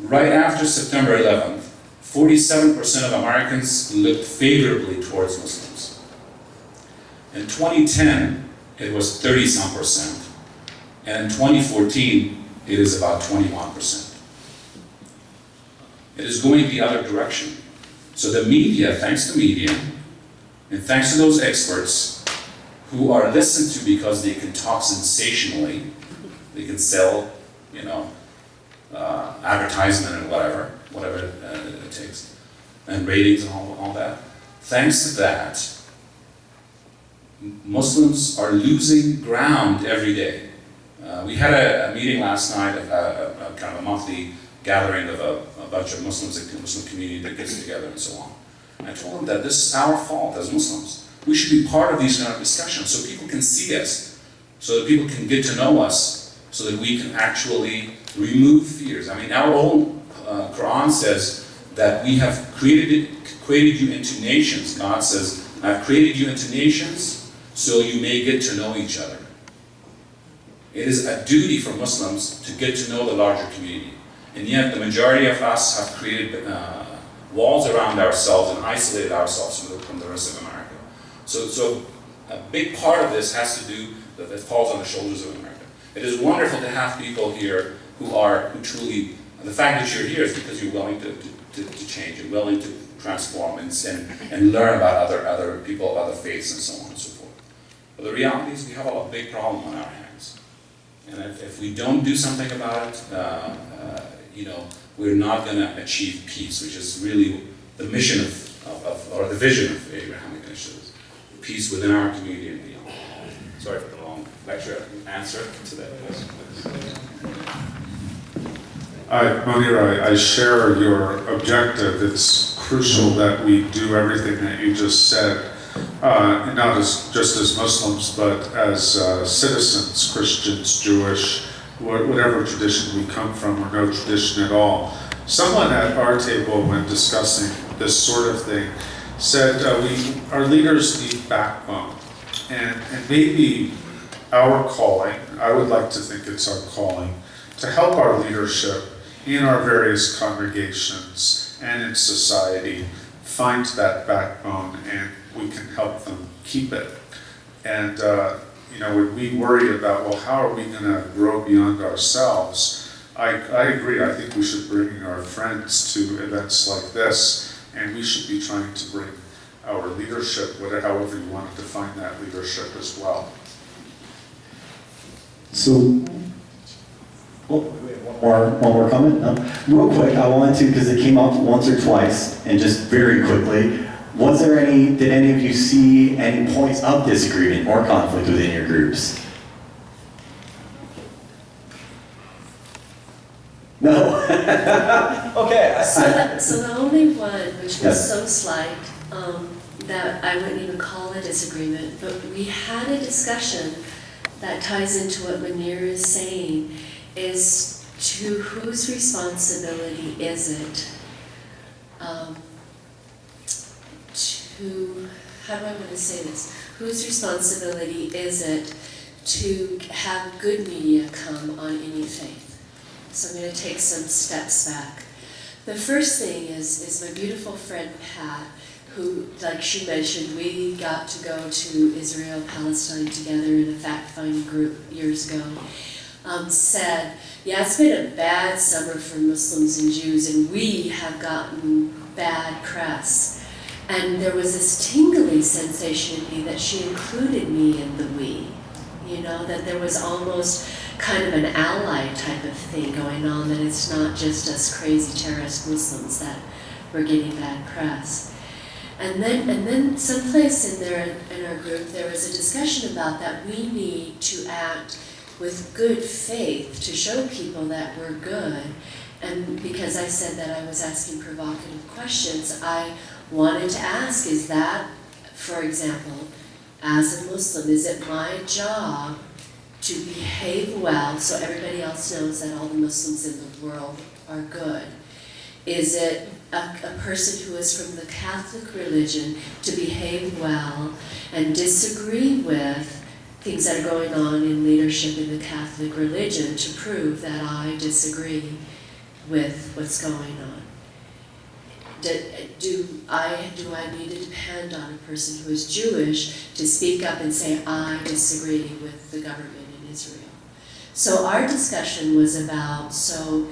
Right after September 11th, 47% of Americans looked favorably towards Muslims. In 2010, it was 30-some%, and in 2014, it is about 21%. It is going the other direction. So the media, thanks to media, and thanks to those experts who are listened to because they can talk sensationally, they can sell, advertisement and whatever it takes, and ratings and all that. Thanks to that, Muslims are losing ground every day. We had a meeting last night, a kind of a monthly gathering of a bunch of Muslims, a Muslim community that gets together and so on. And I told them that this is our fault as Muslims. We should be part of these kind of discussions so people can see us, so that people can get to know us, so that we can actually remove fears. I mean, our own Quran says that we have created you into nations. God says, I've created you into nations so you may get to know each other. It is a duty for Muslims to get to know the larger community. And yet the majority of us have created walls around ourselves and isolated ourselves from the rest of America. So a big part of this has to do, that falls on the shoulders of America. It is wonderful to have people here who truly, the fact that you're here is because you're willing to change, you're willing to transform and learn about other people, other faiths and so on and so forth. But the reality is we have a big problem on our hands. And if we don't do something about it, we're not going to achieve peace, which is really the mission or the vision of Abrahamic initiatives. Peace within our community and beyond. Sorry for the long lecture answer to that question. Monira, I share your objective. It's crucial that we do everything that you just said, not just as Muslims, but as citizens, Christians, Jewish, whatever tradition we come from, or no tradition at all. Someone at our table, when discussing this sort of thing, said our leaders need backbone. And maybe our calling, I would like to think it's our calling, to help our leadership in our various congregations and in society find that backbone, and we can help them keep it. And when we worry about, well, how are we going to grow beyond ourselves? I agree. I think we should bring our friends to events like this, and we should be trying to bring our leadership, however you want to define that leadership as well. So, one more comment? No? Real quick, I wanted to, because it came up once or twice, and just very quickly, did any of you see any points of disagreement or conflict within your groups? No? Okay. So the only one, which was so slight, that I wouldn't even call a disagreement, but we had a discussion that ties into what Munir is saying, is to whose responsibility is it how do I want to say this? Whose responsibility is it to have good media come on any faith? So I'm going to take some steps back. The first thing is my beautiful friend Pat, who, like she mentioned, we got to go to Israel, Palestine together in a fact-finding group years ago, said, yeah, it's been a bad summer for Muslims and Jews, and we have gotten bad press. And there was this tingling sensation in me that she included me in the we. You know, that there was almost kind of an ally type of thing going on, that it's not just us crazy terrorist Muslims that were getting bad press. And then someplace in there in our group there was a discussion about that we need to act with good faith to show people that we're good. And because I said that I was asking provocative questions, I wanted to ask, is that, for example, as a Muslim, is it my job to behave well so everybody else knows that all the Muslims in the world are good? Is it a person who is from the Catholic religion to behave well and disagree with things that are going on in leadership in the Catholic religion to prove that I disagree with what's going on? Do I need to depend on a person who is Jewish to speak up and say, I disagree with the government in Israel? So our discussion was about, so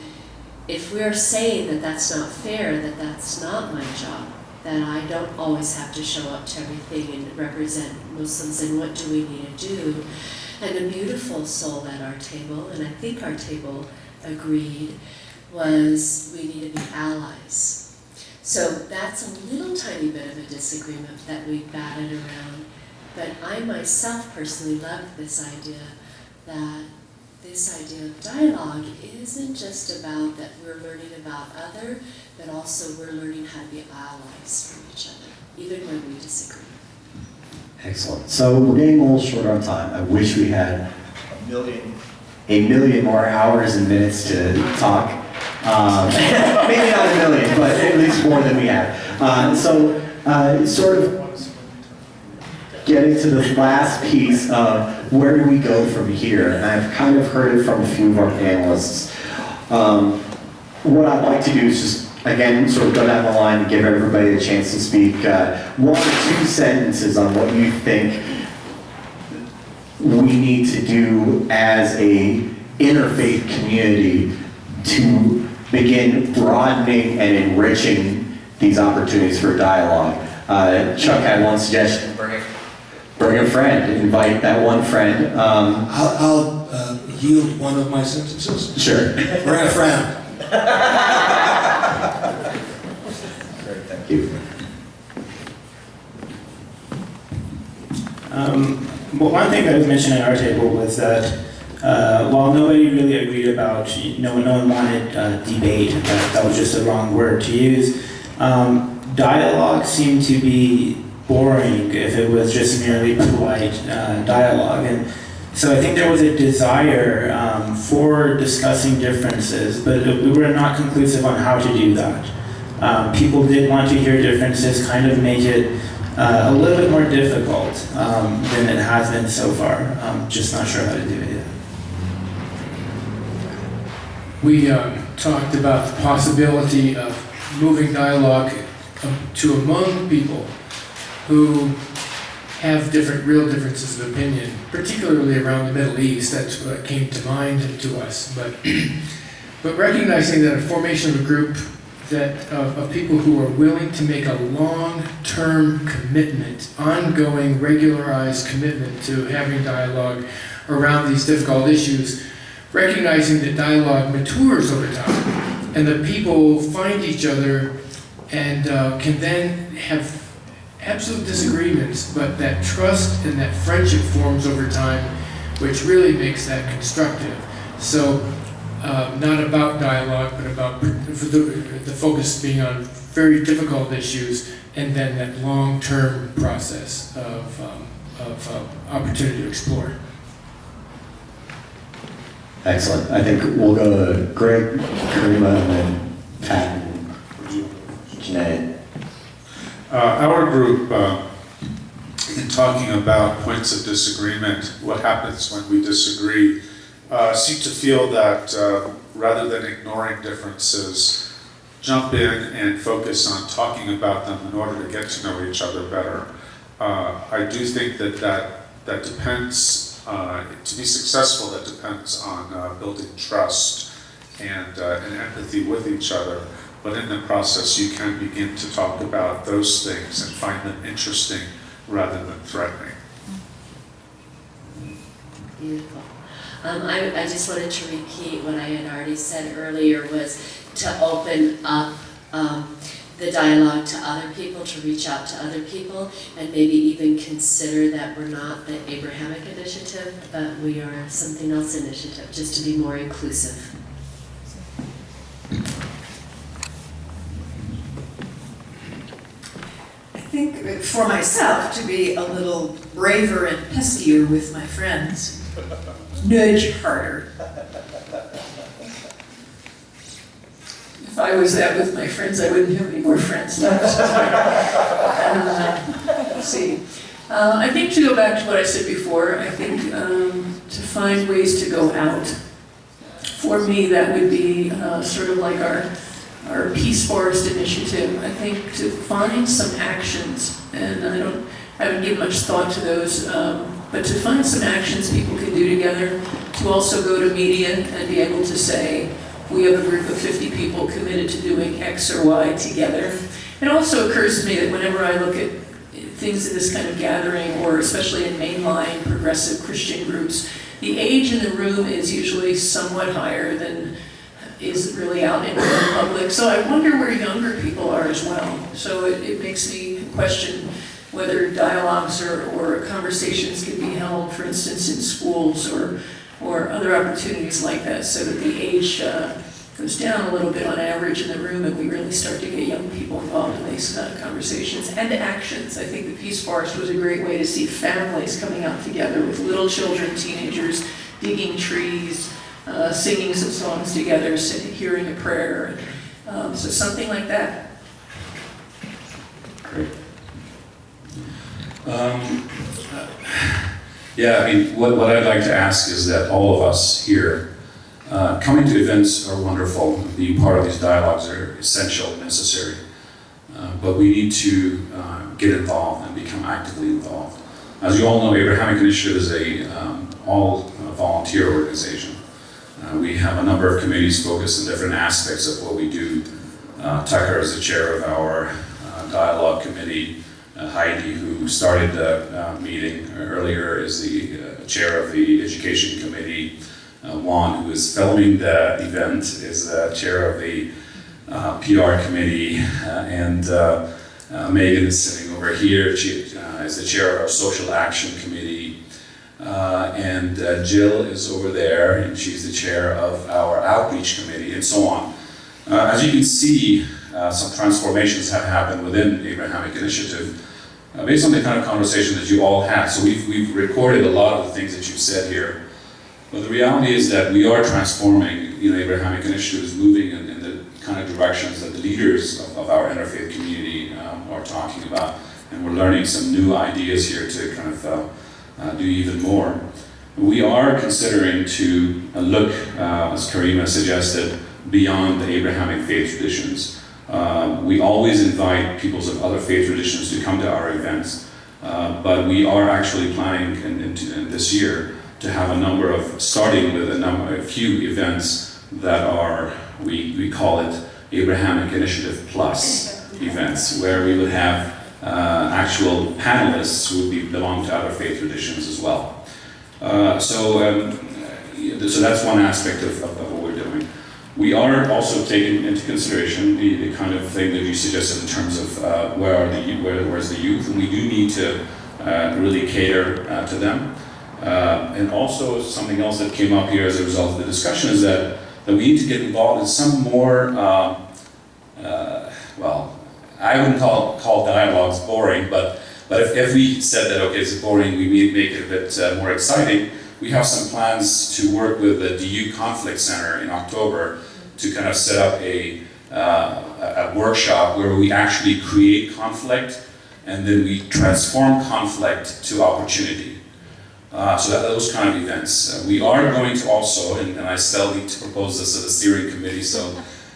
if we're saying that that's not fair, that that's not my job, that I don't always have to show up to everything and represent Muslims, and what do we need to do? And a beautiful soul at our table, and I think our table agreed, was we need to be allies. So that's a little tiny bit of a disagreement that we batted around, but I myself personally loved this idea of dialogue isn't just about that we're learning about other, but also we're learning how to be allies for each other, even when we disagree. Excellent. So we're getting a little short on time. I wish we had a million more hours and minutes to talk. Maybe not a million, but at least more than we have. Sort of getting to the last piece of where do we go from here, and I've kind of heard it from a few of our panelists. What I'd like to do is just, again, sort of go down the line and give everybody a chance to speak. 1 or 2 sentences on what you think we need to do as a interfaith community to begin broadening and enriching these opportunities for dialogue. Chuck had one suggestion. Bring a friend. Invite that one friend. I'll yield one of my sentences. Sure. Bring a friend. Great, thank you. Well, one thing that was mentioned at our table was that while nobody really agreed about, no one wanted debate, that was just the wrong word to use, dialogue seemed to be boring if it was just merely polite dialogue. And so I think there was a desire for discussing differences, but we were not conclusive on how to do that. People did want to hear differences, kind of make it a little bit more difficult than it has been so far. Just not sure how to do it yet. We talked about the possibility of moving dialogue to among people who have real differences of opinion, particularly around the Middle East. That's what came to mind to us. But recognizing that a formation of a group of people who are willing to make a long-term commitment, ongoing, regularized commitment to having dialogue around these difficult issues, recognizing that dialogue matures over time, and that people find each other and can then have absolute disagreements, but that trust and that friendship forms over time, which really makes that constructive. So not about dialogue, but about the focus being on very difficult issues, and then that long-term process of opportunity to explore. Excellent. I think we'll go to Greg, Karima, and then Pat and Janae. Our group, in talking about points of disagreement, what happens when we disagree, seem to feel that rather than ignoring differences, jump in and focus on talking about them in order to get to know each other better. I do think that depends, to be successful, that depends on building trust and empathy with each other. But in the process, you can begin to talk about those things and find them interesting rather than threatening. Beautiful. I just wanted to repeat what I had already said earlier, was to open up the dialogue to other people, to reach out to other people, and maybe even consider that we're not the Abrahamic Initiative, but we are something else initiative, just to be more inclusive. I think for myself to be a little braver and pestier with my friends. Nudge harder. If I was that with my friends, I wouldn't have any more friends left. Let's see. I think to go back to what I said before, I think to find ways to go out. For me, that would be sort of like our Peace Forest initiative. I think to find some actions, and I haven't given much thought to those, but to find some actions people can do together, to also go to media and be able to say, we have a group of 50 people committed to doing X or Y together. It also occurs to me that whenever I look at things in this kind of gathering, or especially in mainline progressive Christian groups, the age in the room is usually somewhat higher than is really out in the public. So I wonder where younger people are as well. So it makes me question whether dialogues or conversations can be held, for instance, in schools or other opportunities like that, so that the age goes down a little bit on average in the room, and we really start to get young people involved in these conversations and actions. I think the Peace Forest was a great way to see families coming out together with little children, teenagers, digging trees, singing some songs together, hearing a prayer. So something like that. Great. Yeah, I mean, what I'd like to ask is that all of us here, coming to events are wonderful. Being part of these dialogues are essential and necessary. But we need to get involved and become actively involved. As you all know, Abrahamic Initiative is a all-volunteer organization. We have a number of committees focused on different aspects of what we do. Tucker is the chair of our dialogue committee. Heidi, who started the meeting earlier, is the chair of the education committee. Juan, who is filming the event, is the chair of the PR committee. And Megan is sitting over here. She is the chair of our social action committee. And Jill is over there, and she's the chair of our outreach committee, and so on. As you can see, some transformations have happened within the Abrahamic Initiative based on the kind of conversation that you all had. So we've recorded a lot of the things that you've said here. But the reality is that we are transforming. Abrahamic Initiative is moving in the kind of directions that the leaders of our interfaith community are talking about. And we're learning some new ideas here to kind of do even more. We are considering to look, as Karima suggested, beyond the Abrahamic faith traditions. We always invite peoples of other faith traditions to come to our events, but we are actually planning in this year to have a number of, starting with a few events that are, we call it Abrahamic Initiative Plus events, where we would have actual panelists who would belong to other faith traditions as well. So that's one aspect of what we're doing. We are also taking into consideration the kind of thing that you suggested in terms of where's the youth, and we do need to really cater to them. And also something else that came up here as a result of the discussion is that we need to get involved in some more, I wouldn't call dialogues boring, but if we said that, okay, it's boring, we need to make it a bit more exciting. We have some plans to work with the DU Conflict Center in October to kind of set up a workshop where we actually create conflict and then we transform conflict to opportunity. Those kind of events. We are going to also, and I still need to propose this to the steering committee, so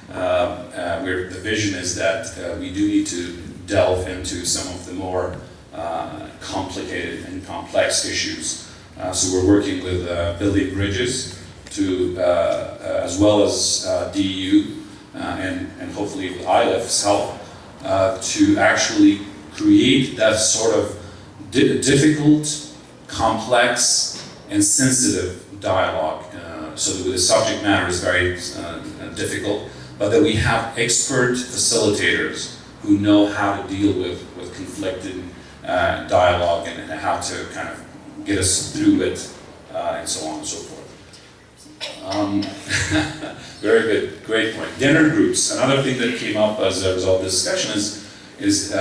where the vision is that we do need to delve into some of the more complicated and complex issues. So we're working with building bridges to, as well as DU and hopefully with ILIF's help, to actually create that sort of difficult, complex, and sensitive dialogue. So that the subject matter is very difficult, but that we have expert facilitators who know how to deal with conflicted dialogue and how to kind of get us through it, and so on and so forth. Very good, great point. Dinner groups, another thing that came up as a result of this discussion is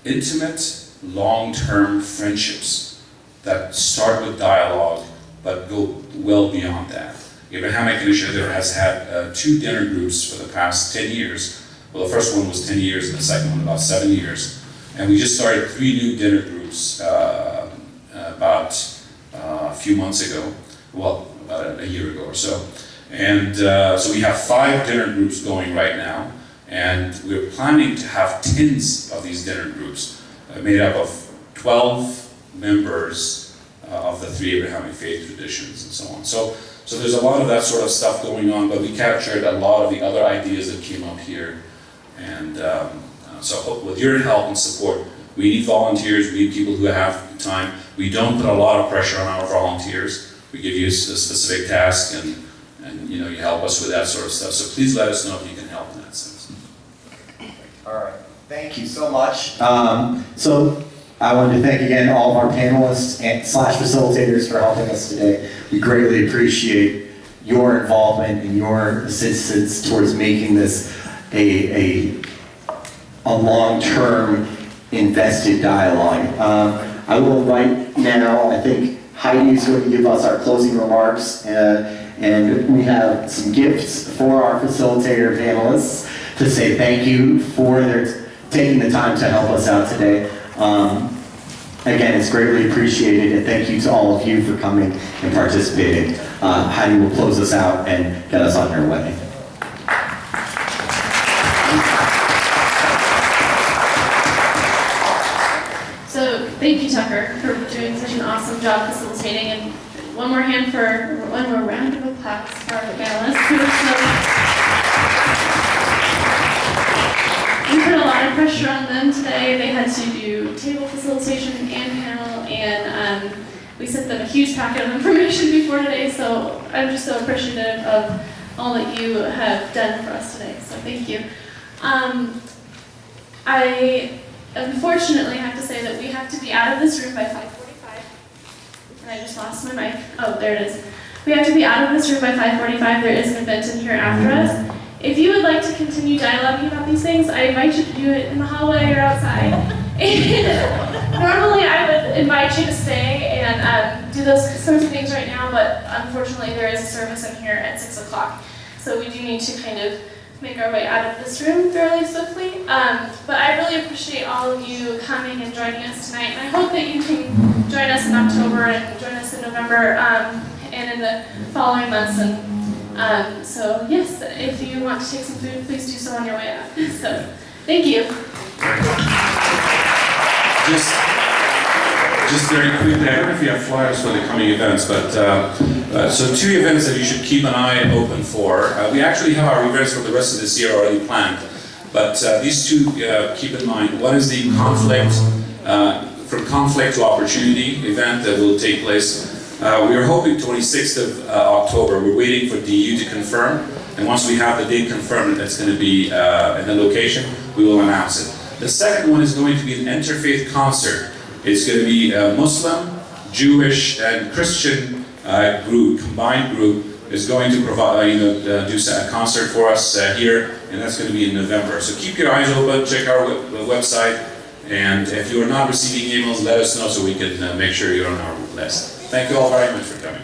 intimate, long-term friendships that start with dialogue but go well beyond that. The Abrahamic Initiative has had 2 dinner groups for the past 10 years. Well, the first one was 10 years and the second one about 7 years. And we just started 3 new dinner groups about a few months ago, well, about a year ago or so. And so we have 5 dinner groups going right now, and we're planning to have tens of these dinner groups made up of 12 members of the 3 Abrahamic faith traditions and so on. So there's a lot of that sort of stuff going on, but we captured a lot of the other ideas that came up here. And so with your help and support, we need volunteers, we need people who have time. We don't put a lot of pressure on our volunteers. We give you a specific task and you help us with that sort of stuff. So please let us know if you can help in that sense. All right, thank you so much. So I wanted to thank again all of our panelists and / facilitators for helping us today. We greatly appreciate your involvement and your assistance towards making this a long-term invested dialogue. I will invite now, I think Heidi is going to give us our closing remarks, and we have some gifts for our facilitator panelists to say thank you for their taking the time to help us out today. Again, it's greatly appreciated, and thank you to all of you for coming and participating. Heidi will close us out and get us on your way. So thank you, Tucker, for doing such an awesome job facilitating, and one more round of applause for our panelists. We put a lot of pressure on them today. They had to do table facilitation and panel, and we sent them a huge packet of information before today, so I'm just so appreciative of all that you have done for us today, so thank you. I unfortunately have to say that we have to be out of this room by 5:45. And I just lost my mic. Oh, there it is. We have to be out of this room by 5:45. There is an event in here after us. If you would like to continue dialoguing about these things, I invite you to do it in the hallway or outside. Normally I would invite you to stay and do those sorts of things right now, but unfortunately there is a service in here at 6 o'clock. So we do need to kind of make our way out of this room fairly swiftly. But I really appreciate all of you coming and joining us tonight. And I hope that you can join us in October and join us in November and in the following months. And so yes, if you want to take some food, please do so on your way out. So thank you. Just very quickly, I don't know if you have flyers for the coming events, but so 2 events that you should keep an eye open for. We actually have our events for the rest of this year already planned, but these 2 keep in mind. One is the From Conflict to Opportunity event that will take place. We are hoping 26th of October. We're waiting for DU to confirm, and once we have the date confirmed that it's going to be in the location, we will announce it. The second one is going to be an Interfaith concert. It's going to be a Muslim, Jewish, and Christian combined group is going to provide, do a concert for us here, and that's going to be in November. So keep your eyes open, check our website, and if you are not receiving emails, let us know so we can make sure you're on our list. Thank you all very much for coming.